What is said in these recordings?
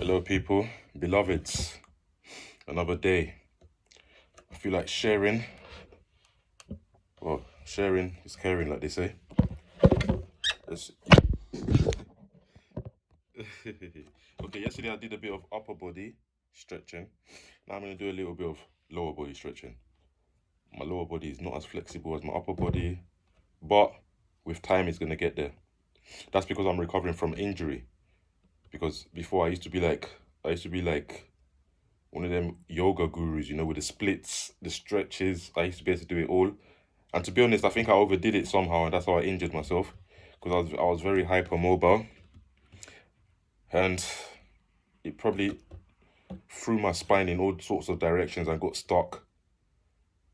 Hello, people, beloveds. Another day. I feel like sharing. Well, sharing is caring, like they say. Let's- okay, yesterday I did a bit of upper body stretching. Now I'm going to do a little bit of lower body stretching. My lower body is not as flexible as my upper body, but with time it's going to get there. That's because I'm recovering from injury. Because before I used to be like one of them yoga gurus, with the splits, the stretches. I used to be able to do it all. And to be honest, I think I overdid it somehow, and that's how I injured myself. Because I was very hypermobile, and it probably threw my spine in all sorts of directions and got stuck,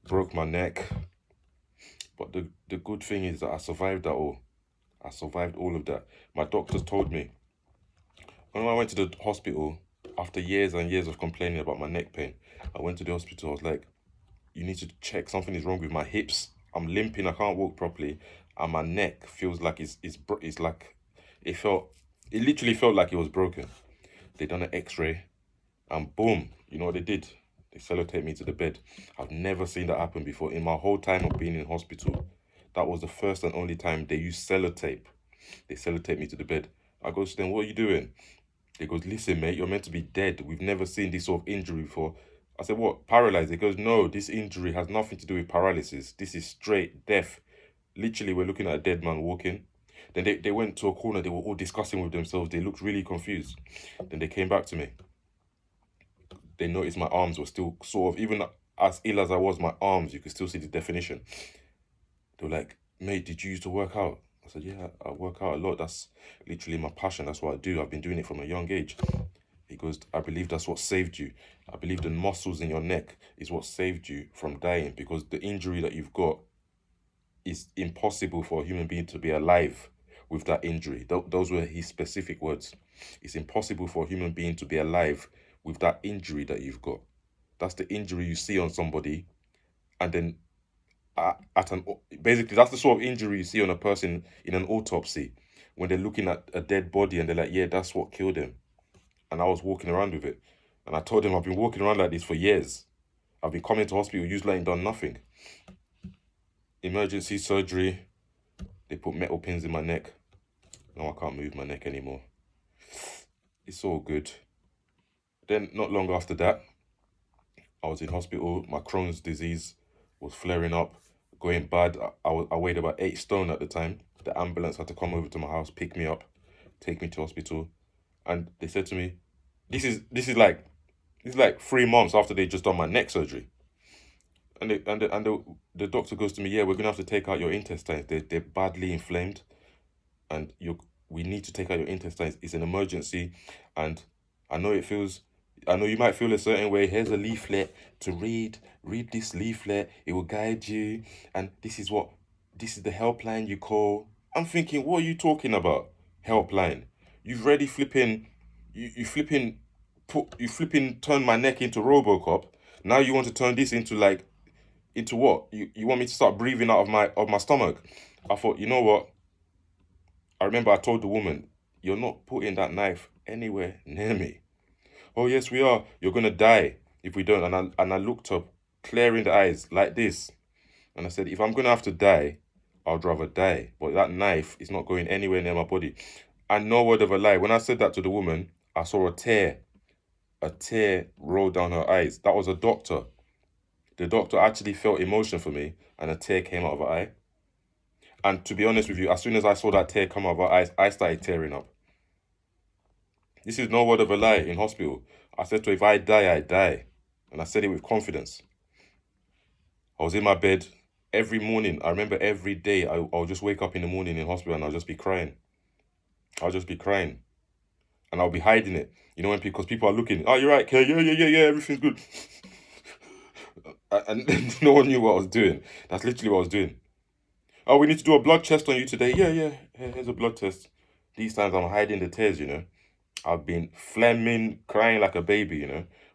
broke my neck. But the good thing is that I survived that all. I survived all of that. My doctors told me when I went to the hospital after years and years of complaining about my neck pain. I went to the hospital. I was like, "You need to check. Something is wrong with my hips. I'm limping. I can't walk properly, and my neck feels like it's like it felt. It literally felt like it was broken." They done an X-ray, and boom, you know what they did? They sellotaped me to the bed. I've never seen that happen before in my whole time of being in hospital. That was the first and only time they used sellotape. They sellotaped me to the bed. I goes to them, "What are you doing?" They goes, "Listen, mate, you're meant to be dead. We've never seen this sort of injury before." I said, "What, paralyzed?" He goes, "No, this injury has nothing to do with paralysis. This is straight death. Literally, we're looking at a dead man walking." Then they went to a corner. They were all discussing with themselves. They looked really confused. Then they came back to me. They noticed my arms were still sort of, even as ill as I was, my arms, you could still see the definition. They were like, "Mate, did you used to work out?" I said, "Yeah, I work out a lot. That's literally my passion. That's what I do. I've been doing it from a young age." He goes, "I believe that's what saved you. I believe the muscles in your neck is what saved you from dying, because the injury that you've got is impossible for a human being to be alive with that injury." Those were his specific words. It's impossible for a human being to be alive with that injury that you've got. That's the injury you see on somebody, and then at an basically that's the sort of injury you see on a person in an autopsy when they're looking at a dead body and they're like, "Yeah, that's what killed him." And I was walking around with it. And I told him I've been walking around like this for years. I've been coming to hospital, usually ain't done nothing. Emergency surgery. They put metal pins in my neck. Now I can't move my neck anymore. It's all good. Then, not long after that, I was in hospital. My Crohn's disease was flaring up, going bad. I weighed about 8 stone at the time. The ambulance had to come over to my house, pick me up, take me to hospital. And they said to me, this is like 3 months after they just done my neck surgery. And the doctor goes to me, "Yeah, we're gonna have to take out your intestines. They're badly inflamed, and we need to take out your intestines. It's an emergency, and I know it feels, I know you might feel a certain way. Here's a leaflet to read. Read this leaflet. It will guide you. And this is the helpline you call." I'm thinking, what are you talking about? Helpline? You've already you flipping turned my neck into RoboCop. Now you want to turn this into what? You want me to start breathing out of my stomach? I thought, you know what? I remember I told the woman, "You're not putting that knife anywhere near me." "Oh yes, we are. You're gonna die if we don't." And I looked up, clearing the eyes like this, and I said, "If I'm gonna have to die, I'd rather die. But that knife is not going anywhere near my body." And no word of a lie, when I said that to the woman, I saw a tear roll down her eyes. That was a doctor. The doctor actually felt emotion for me, and a tear came out of her eye. And to be honest with you, as soon as I saw that tear come out of her eyes, I started tearing up. This is no word of a lie in hospital. I said to her, if I die, I die. And I said it with confidence. I was in my bed every morning. I remember every day I'll just wake up in the morning in hospital and I'll just be crying. I'll just be crying. And I'll be hiding it. Because people are looking, "Oh, you're right, Kay. Yeah, everything's good." And no one knew what I was doing. That's literally what I was doing. "Oh, we need to do a blood test on you today." Yeah. Here's a blood test. These times I'm hiding the tears. I've been phlegming, crying like a baby.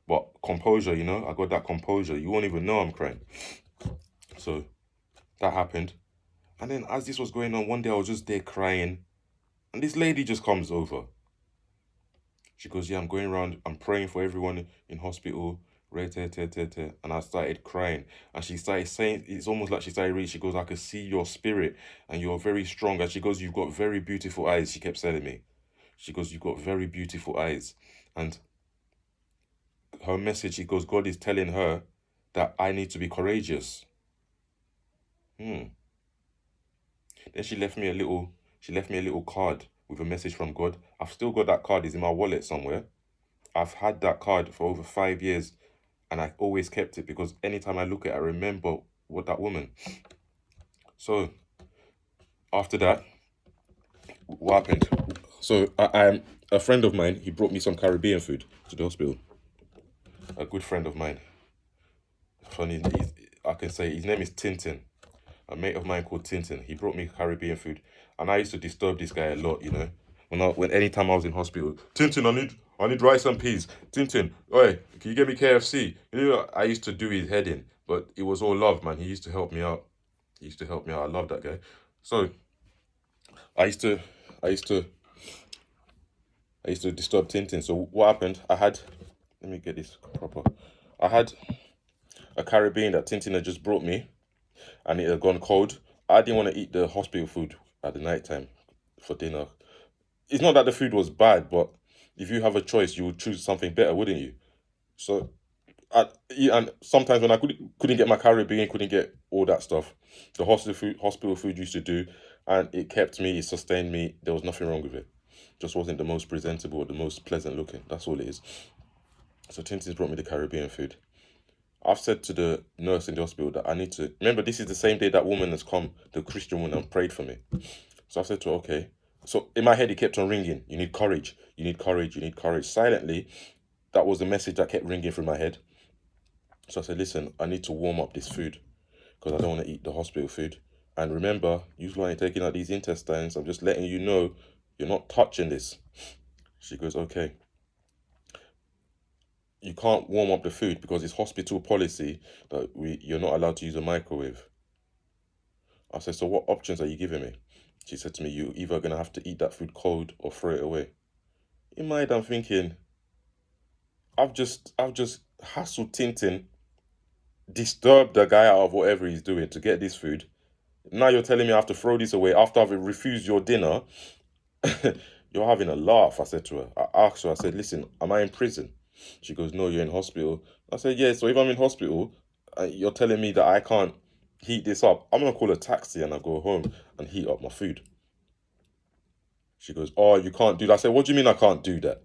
But composure, I got that composure. You won't even know I'm crying. So that happened. And then as this was going on, one day I was just there crying. And this lady just comes over. She goes, yeah, I'm going around, I'm praying for everyone in hospital. And I started crying. And she started saying, it's almost like she started reading. She goes, I can see your spirit and you're very strong. And she goes, you've got very beautiful eyes. She kept telling me. She goes, you've got very beautiful eyes. And her message, she goes, God is telling her that I need to be courageous. Hmm. Then she left me a little card with a message from God. I've still got that card. It's in my wallet somewhere. I've had that card for over 5 years, and I always kept it because anytime I look at it, I remember what that woman. So after that, what happened? So I'm a friend of mine. He brought me some Caribbean food to the hospital. A good friend of mine. Funny, I can say his name is Tintin. A mate of mine called Tintin. He brought me Caribbean food, and I used to disturb this guy a lot. When anytime I was in hospital, Tintin, I need rice and peas. Tintin, oi, can you get me KFC? I used to do his head in, but it was all love, man. He used to help me out. He used to help me out. I love that guy. So I used to, I used to, I used to disturb Tintin. So what happened? Let me get this proper. I had a Caribbean that Tintin had just brought me, and it had gone cold. I didn't want to eat the hospital food at the night time for dinner. It's not that the food was bad, but if you have a choice, you would choose something better, wouldn't you? So, and sometimes when I couldn't get my Caribbean, couldn't get all that stuff, the hospital food used to do, and it sustained me. There was nothing wrong with it. Just wasn't the most presentable or the most pleasant looking. That's all it is. So Tintin's brought me the Caribbean food. I've said to the nurse in the hospital that I need to remember this is the same day that woman has come, the Christian woman, and prayed for me. So I said to her, okay. So in my head, it kept on ringing. You need courage. You need courage. You need courage. Silently, that was the message that kept ringing through my head. So I said, listen, I need to warm up this food because I don't want to eat the hospital food. And remember, usually when you're taking out these intestines, I'm just letting you know you're not touching this. She goes, okay. You can't warm up the food because it's hospital policy that you're not allowed to use a microwave. I said, so what options are you giving me? She said to me, you're either going to have to eat that food cold or throw it away. In my head, I'm thinking, I've just hassled Tintin, disturbed the guy out of whatever he's doing to get this food. Now you're telling me I have to throw this away after I've refused your dinner. You're having a laugh, I said to her. I asked her, I said, listen, am I in prison? She goes, no, you're in hospital. I said, yeah, so if I'm in hospital, you're telling me that I can't heat this up. I'm going to call a taxi and I go home and heat up my food. She goes, oh, you can't do that. I said, what do you mean I can't do that?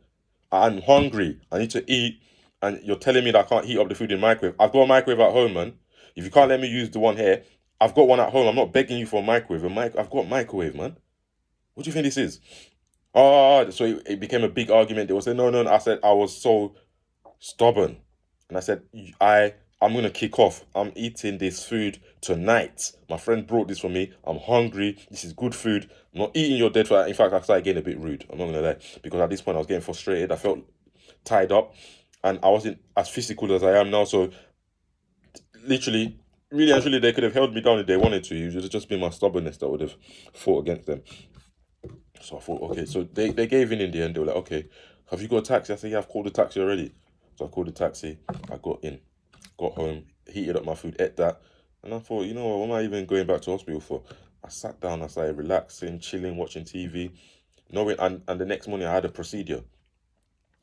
I'm hungry. I need to eat. And you're telling me that I can't heat up the food in the microwave. I've got a microwave at home, man. If you can't let me use the one here, I've got one at home. I'm not begging you for a microwave. I've got a microwave, man. What do you think this is? Oh, so it became a big argument. They were saying, no, no, no. I said, I was so stubborn. And I said, I'm going to kick off. I'm eating this food tonight. My friend brought this for me. I'm hungry. This is good food. I'm not eating your dead food. In fact, I started getting a bit rude. I'm not going to lie. Because at this point, I was getting frustrated. I felt tied up. And I wasn't as physical as I am now. So, literally, really and truly, they could have held me down if they wanted to. It would have just been my stubbornness that would have fought against them. So I thought, okay. So they gave in the end. They were like, okay, have you got a taxi? I said, yeah, I've called a taxi already. So I called a taxi. I got in, got home, heated up my food, ate that. And I thought, you know what am I even going back to hospital for? I sat down, I started relaxing, chilling, watching TV. Knowing, and the next morning I had a procedure.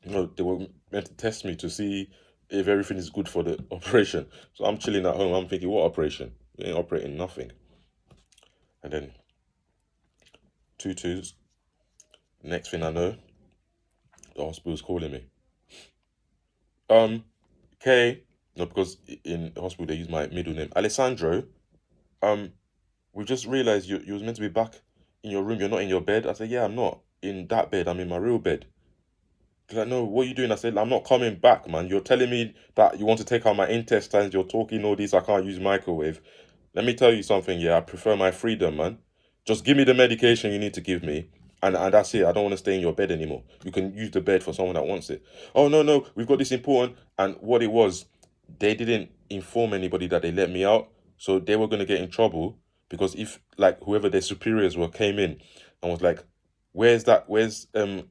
They were meant to test me to see if everything is good for the operation. So I'm chilling at home. I'm thinking, what operation? We ain't operating nothing. And then two twos. Next thing I know, the hospital's calling me. Kay, no, because in the hospital they use my middle name, Alessandro. Um, we just realized you was meant to be back in your room. You're not in your bed. I said, yeah, I'm not in that bed. I'm in my real bed. He's like, no, what are you doing? I said, I'm not coming back, man. You're telling me that you want to take out my intestines. You're talking all this. I can't use microwave. Let me tell you something. Yeah, I prefer my freedom, man. Just give me the medication you need to give me. And that's it. I don't want to stay in your bed anymore. You can use the bed for someone that wants it. Oh, no, no. We've got this important. And what it was, they didn't inform anybody that they let me out. So they were going to get in trouble because if, like, whoever their superiors were came in and was like, where's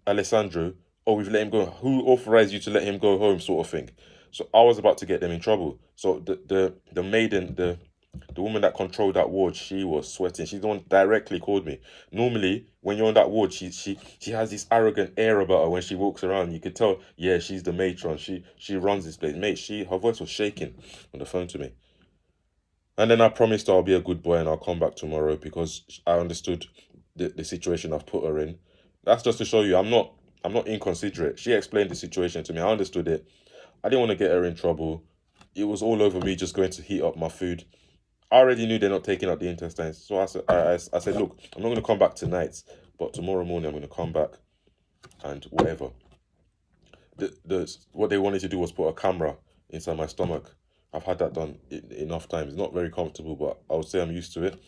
Alessandro? oh, we've let him go. Who authorized you to let him go home, sort of thing. So I was about to get them in trouble. So the maiden, the woman that controlled that ward, she was sweating. She's the one directly called me. Normally, when you're on that ward, she has this arrogant air about her when she walks around. You could tell, yeah, she's the matron. She runs this place. Mate, her voice was shaking on the phone to me. And then I promised her I'll be a good boy and I'll come back tomorrow because I understood the situation I've put her in. That's just to show you I'm not inconsiderate. She explained the situation to me. I understood it. I didn't want to get her in trouble. It was all over me just going to heat up my food. I already knew they're not taking out the intestines. So I said, look, I'm not going to come back tonight, but tomorrow morning I'm going to come back and whatever. What they wanted to do was put a camera inside my stomach. I've had that done enough times. Not very comfortable, but I would say I'm used to it.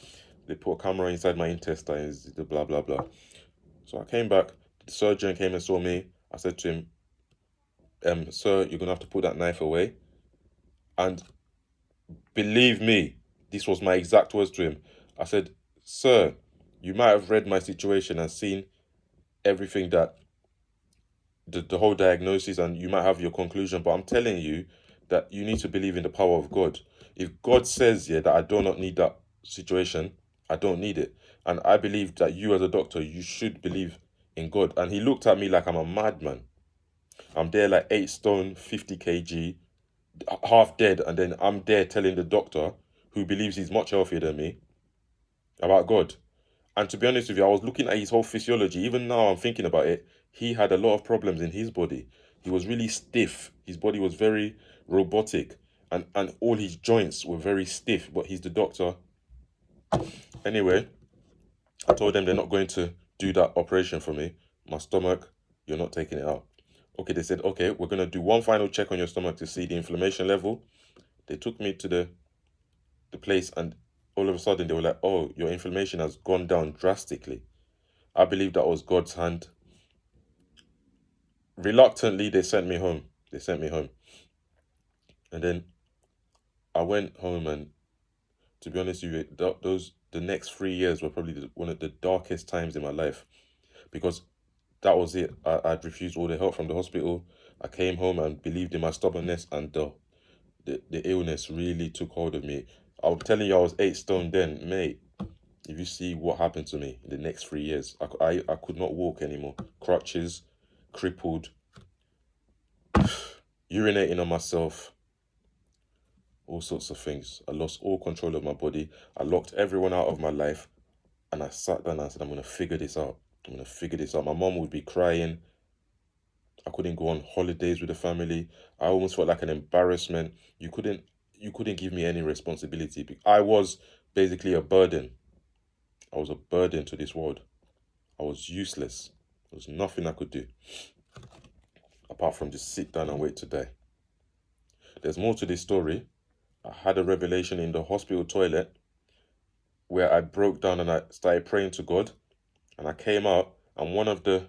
They put a camera inside my intestines, the blah, blah, blah. So I came back. The surgeon came and saw me. I said to him, sir, you're going to have to put that knife away. And believe me, this was my exact words to him. I said, sir, you might have read my situation and seen everything that the whole diagnosis, and you might have your conclusion, but I'm telling you that you need to believe in the power of God. If God says, yeah, that I do not need that situation, I don't need it. And I believe that you as a doctor, you should believe in God. And he looked at me like I'm a madman. I'm there like 8 stone, 50 kg, half dead, and then I'm there telling the doctor, who believes he's much healthier than me, about God. And to be honest with you, I was looking at his whole physiology. Even now I'm thinking about it, he had a lot of problems in his body. He was really stiff. His body was very robotic. And all his joints were very stiff. But he's the doctor. Anyway, I told them they're not going to do that operation for me. My stomach, you're not taking it out. Okay, they said, okay, we're going to do one final check on your stomach to see the inflammation level. They took me to the place, and all of a sudden they were like, oh, your inflammation has gone down drastically. I believe that was God's hand. Reluctantly, they sent me home. And then I went home, and to be honest with you, the next 3 years were probably one of the darkest times in my life, because that was it. I'd refused all the help from the hospital. I came home and believed in my stubbornness, and the illness really took hold of me. I'm telling you, I was 8 stone then, mate. If you see what happened to me in the next 3 years, I could not walk anymore. Crutches, crippled, urinating on myself, all sorts of things. I lost all control of my body. I locked everyone out of my life, and I sat down and I said, I'm going to figure this out. My mom would be crying. I couldn't go on holidays with the family. I almost felt like an embarrassment. You couldn't give me any responsibility. I was basically a burden. I was a burden to this world. I was useless. There was nothing I could do apart from just sit down and wait to die. There's more to this story. I had a revelation in the hospital toilet where I broke down and I started praying to God, and I came out, and one of the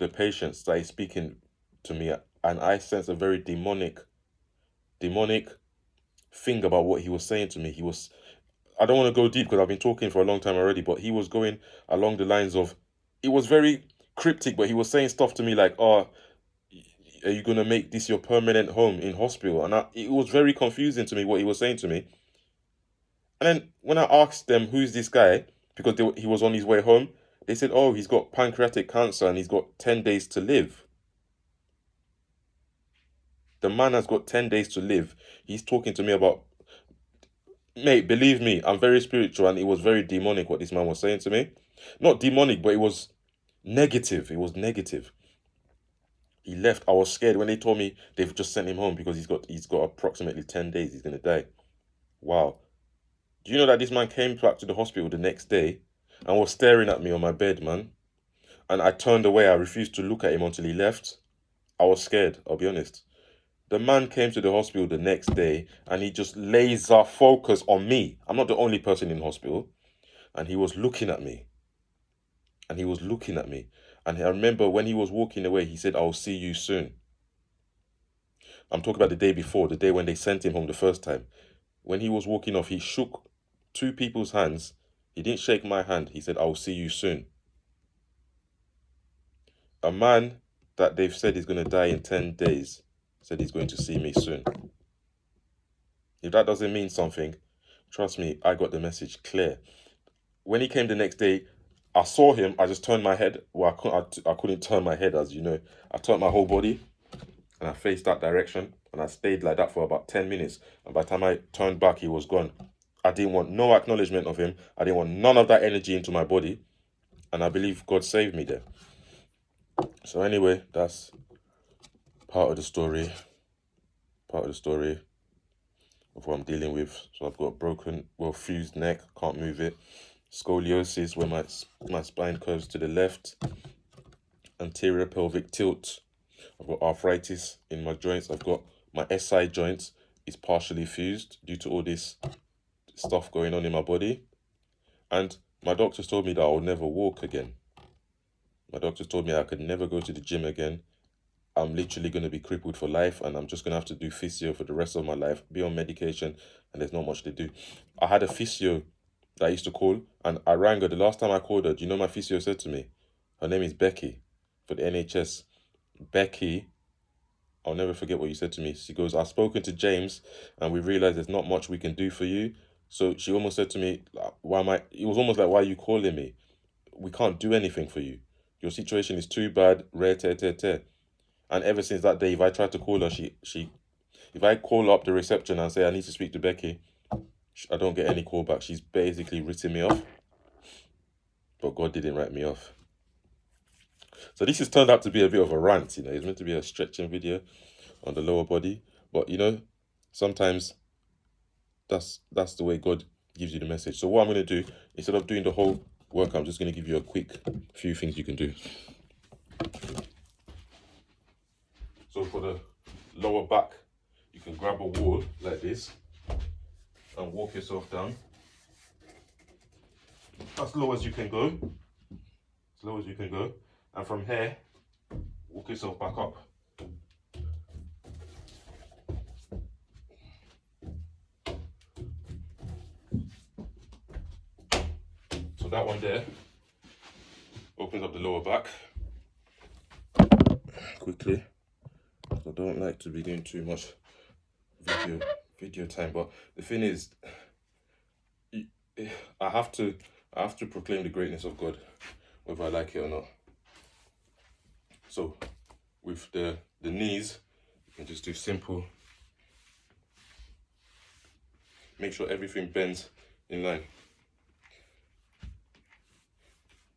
patients started speaking to me, and I sensed a very demonic thing about what he was saying to me. I don't want to go deep because I've been talking for a long time already, but he was going along the lines of, it was very cryptic, but he was saying stuff to me like, oh, are you going to make this your permanent home in hospital? And it was very confusing to me what he was saying to me. And then when I asked them, who's this guy, because he was on his way home, they said, oh, he's got pancreatic cancer and he's got 10 days to live. The man has got 10 days to live. He's talking to me about, mate, believe me, I'm very spiritual, and it was very demonic what this man was saying to me. Not demonic, but it was negative. It was negative. He left. I was scared when they told me they've just sent him home because he's got approximately 10 days. He's going to die. Wow. Do you know that this man came back to the hospital the next day and was staring at me on my bed, man? And I turned away. I refused to look at him until he left. I was scared, I'll be honest. The man came to the hospital the next day and he just laser focused on me. I'm not the only person in hospital. And he was looking at me. And I remember when he was walking away, he said, I'll see you soon. I'm talking about the day before, the day when they sent him home the first time. When he was walking off, he shook 2 people's hands. He didn't shake my hand. He said, I'll see you soon. A man that they've said he's going to die in 10 days said he's going to see me soon. If that doesn't mean something, trust me, I got the message clear. When he came the next day, I saw him. I just turned my head. Well, I couldn't turn my head, as you know. I turned my whole body and I faced that direction. And I stayed like that for about 10 minutes. And by the time I turned back, he was gone. I didn't want no acknowledgement of him. I didn't want none of that energy into my body. And I believe God saved me there. So anyway, that's part of the story. Part of the story of what I'm dealing with. So I've got a broken, fused neck. Can't move it. Scoliosis, where my spine curves to the left. Anterior pelvic tilt. I've got arthritis in my joints. I've got my SI joint is partially fused due to all this stuff going on in my body. And my doctors told me that I'll never walk again. My doctors told me I could never go to the gym again. I'm literally going to be crippled for life, and I'm just going to have to do physio for the rest of my life, be on medication, and there's not much to do. I had a physio that I used to call, and I rang her. The last time I called her, do you know my physio said to me? Her name is Becky, for the NHS. Becky, I'll never forget what you said to me. She goes, I've spoken to James, and we realised there's not much we can do for you. So she almost said to me, it was almost like, why are you calling me? We can't do anything for you. Your situation is too bad, rare, tear. And ever since that day, if I try to call her, if I call up the reception and say I need to speak to Becky, I don't get any call back. She's basically written me off. But God didn't write me off. So this has turned out to be a bit of a rant, It's meant to be a stretching video on the lower body. But, sometimes that's the way God gives you the message. So what I'm going to do, instead of doing the whole work, I'm just going to give you a quick few things you can do. So for the lower back, you can grab a wall like this and walk yourself down. As low as you can go. As low as you can go. And from here, walk yourself back up. So that one there opens up the lower back. Quickly. I don't like to be doing too much video time, but the thing is, I have to proclaim the greatness of God, whether I like it or not. So with the knees, you can just do simple. Make sure everything bends in line.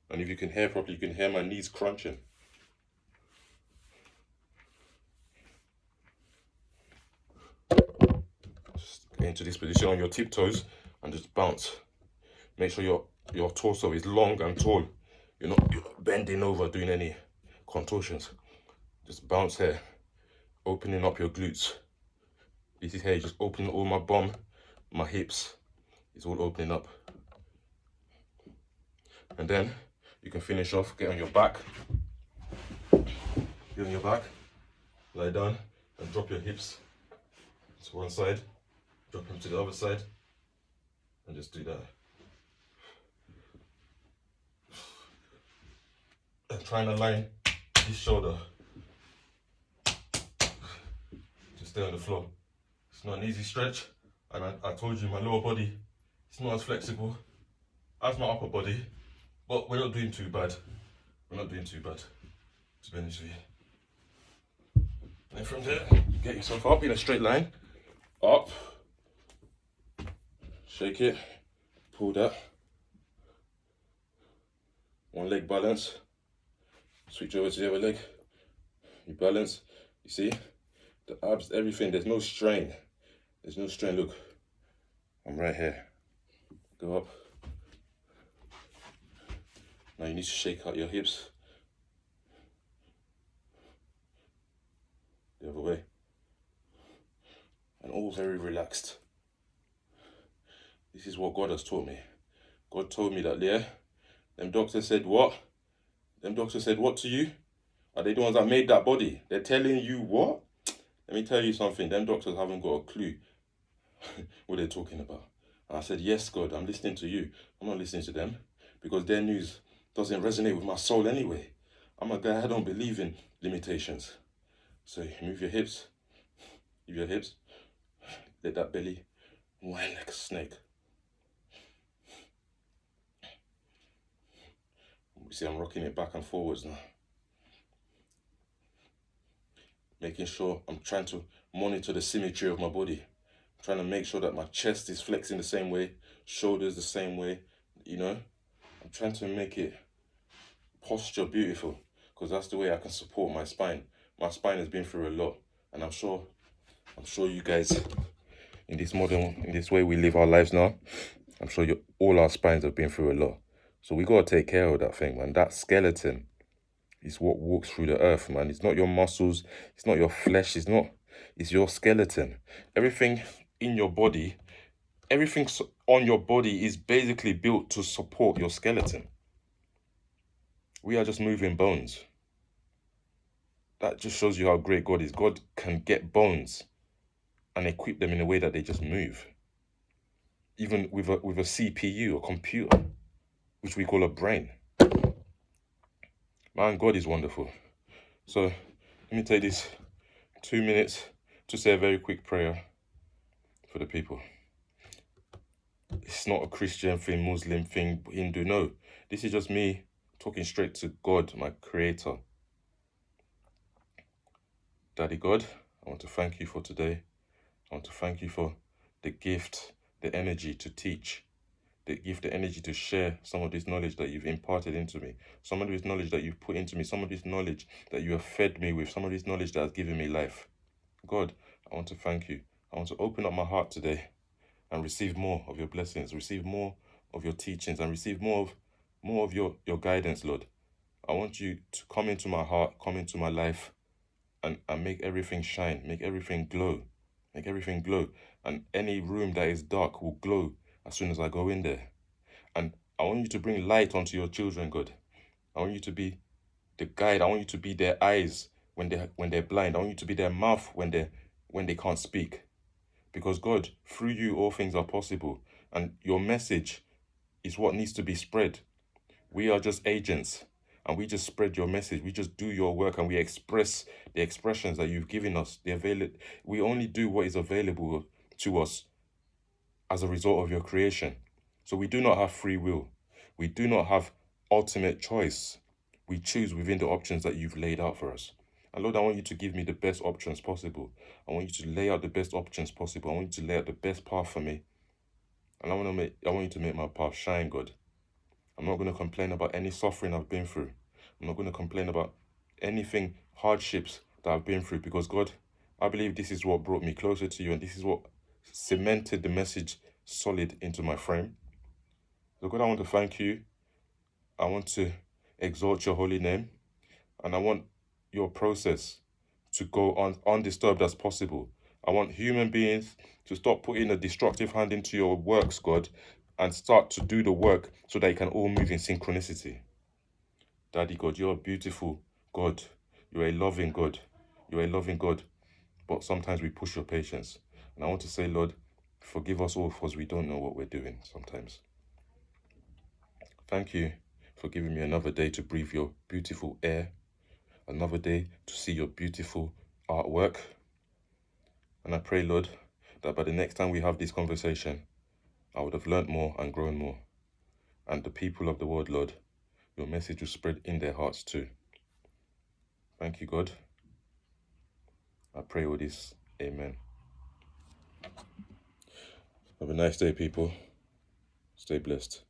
And if you can hear properly, you can hear my knees crunching. Just get into this position on your tiptoes and just bounce. Make sure your torso is long and tall. You're not bending over doing any contortions. Just bounce here, opening up your glutes. This is here, just opening all my bum, my hips. It's all opening up. And then you can finish off, get on your back. Get on your back, lie down, and drop your hips to one side, drop them to the other side, and just do that. And try and align this shoulder to stay on the floor. It's not an easy stretch, and I told you my lower body, it's not as flexible as my upper body, but we're not doing too bad. We're not doing too bad, to be honest with you. And from there, get yourself up in a straight line, up, shake it, pull that, one leg balance, switch over to the other leg, you balance, you see, the abs, everything, there's no strain, look, I'm right here, go up, now you need to shake out your hips, the other way, and all very relaxed. This is what God has taught me. God told me that, them doctors said what? Them doctors said what to you? Are they the ones that made that body? They're telling you what? Let me tell you something, them doctors haven't got a clue what they're talking about. And I said, yes, God, I'm listening to you. I'm not listening to them because their news doesn't resonate with my soul anyway. I'm a guy, I don't believe in limitations. So move your hips, let that belly whine like a snake. You see, I'm rocking it back and forwards now. Making sure I'm trying to monitor the symmetry of my body. I'm trying to make sure that my chest is flexing the same way, shoulders the same way, you know. I'm trying to make it posture beautiful, because that's the way I can support my spine. My spine has been through a lot, and I'm sure you guys in this way we live our lives now, I'm sure all our spines have been through a lot. So we gotta take care of that thing, man. That skeleton is what walks through the earth, man. It's not your muscles, it's not your flesh, it's your skeleton. Everything in your body, everything on your body is basically built to support your skeleton. We are just moving bones. That just shows you how great God is. God can get bones and equip them in a way that they just move. Even with a CPU, a computer, which we call a brain. Man, God is wonderful. So let me take this 2 minutes to say a very quick prayer for the people. It's not a Christian thing, Muslim thing, Hindu. No, this is just me talking straight to God, my creator. Daddy God, I want to thank you for today. I want to thank you for the gift, the energy to teach, the gift, the energy to share some of this knowledge that you've imparted into me, some of this knowledge that you've put into me, some of this knowledge that you have fed me with, some of this knowledge that has given me life. God, I want to thank you. I want to open up my heart today and receive more of your blessings, receive more of your teachings, and receive more of your guidance, Lord. I want you to come into my heart, come into my life, and make everything shine, make everything glow, and any room that is dark will glow as soon as I go in there. And I want you to bring light onto your children, God. I want you to be the guide. I want you to be their eyes when they're blind. I want you to be their mouth when they can't speak. Because God, through you, all things are possible. And your message is what needs to be spread. We are just agents, and we just spread your message. We just do your work, and we express the expressions that you've given us. We only do what is available to us as a result of your creation. So we do not have free will. We do not have ultimate choice. We choose within the options that you've laid out for us. And Lord, I want you to give me the best options possible. I want you to lay out the best options possible. I want you to lay out the best path for me. And I want you to make my path shine, God. I'm not going to complain about any suffering I've been through. I'm not going to complain about anything, hardships that I've been through, because God, I believe this is what brought me closer to you, and this is what cemented the message solid into my frame. So God, I want to thank you. I want to exalt your holy name, and I want your process to go on undisturbed as possible. I want human beings to stop putting a destructive hand into your works, God, and start to do the work so that you can all move in synchronicity. Daddy God, you're a beautiful God. You're a loving God. You're a loving God. But sometimes we push your patience. And I want to say, Lord, forgive us all because we don't know what we're doing sometimes. Thank you for giving me another day to breathe your beautiful air, another day to see your beautiful artwork. And I pray, Lord, that by the next time we have this conversation, I would have learnt more and grown more. And the people of the world, Lord, your message will spread in their hearts too. Thank you, God. I pray all this. Amen. Have a nice day, people. Stay blessed.